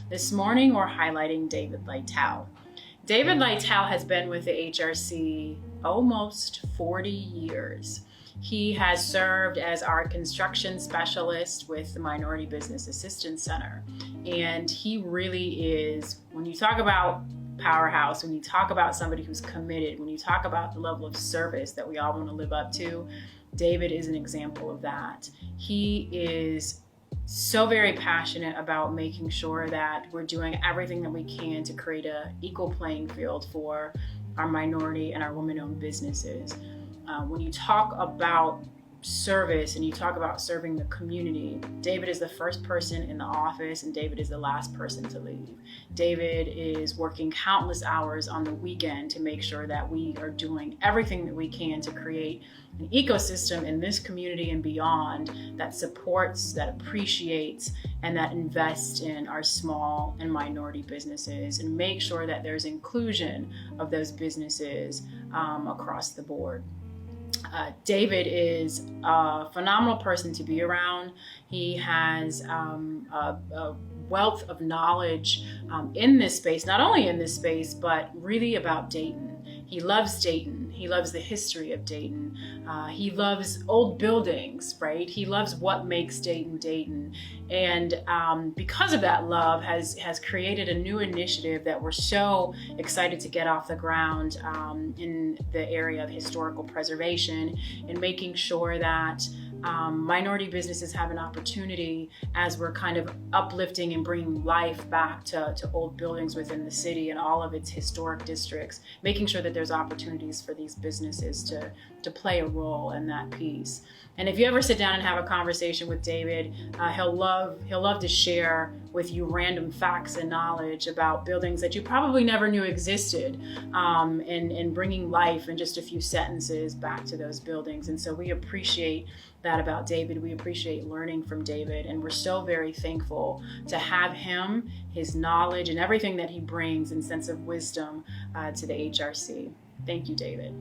This morning, we're highlighting David Lyttle. David Lyttle has been with the HRC almost 40 years. He has served as our construction specialist with the Minority Business Assistance Center. And he really is, when you talk about powerhouse, when you talk about somebody who's committed, when you talk about the level of service that we all want to live up to, David is an example of that. He is so very passionate about making sure that we're doing everything that we can to create an equal playing field for our minority and our women-owned businesses. When you talk about service and you talk about serving the community, David is the first person in the office and David is the last person to leave. David is working countless hours on the weekend to make sure that we are doing everything that we can to create an ecosystem in this community and beyond that supports, that appreciates, and that invests in our small and minority businesses and make sure that there's inclusion of those businesses across the board. David is a phenomenal person to be around. He has a wealth of knowledge in this space, not only in this space, but really about Dayton. He loves Dayton. He loves the history of Dayton. He loves old buildings, right? He loves what makes Dayton Dayton. And because of that love has created a new initiative that we're so excited to get off the ground in the area of historical preservation and making sure that minority businesses have an opportunity as we're kind of uplifting and bringing life back to old buildings within the city and all of its historic districts, making sure that there's opportunities for these businesses to play a role in that piece. And if you ever sit down and have a conversation with David, he'll love to share with you random facts and knowledge about buildings that you probably never knew existed, and bringing life in just a few sentences back to those buildings. And so we appreciate that about David. We appreciate learning from David, and we're so very thankful to have him, his knowledge, and everything that he brings and sense of wisdom to the HRC. Thank you, David.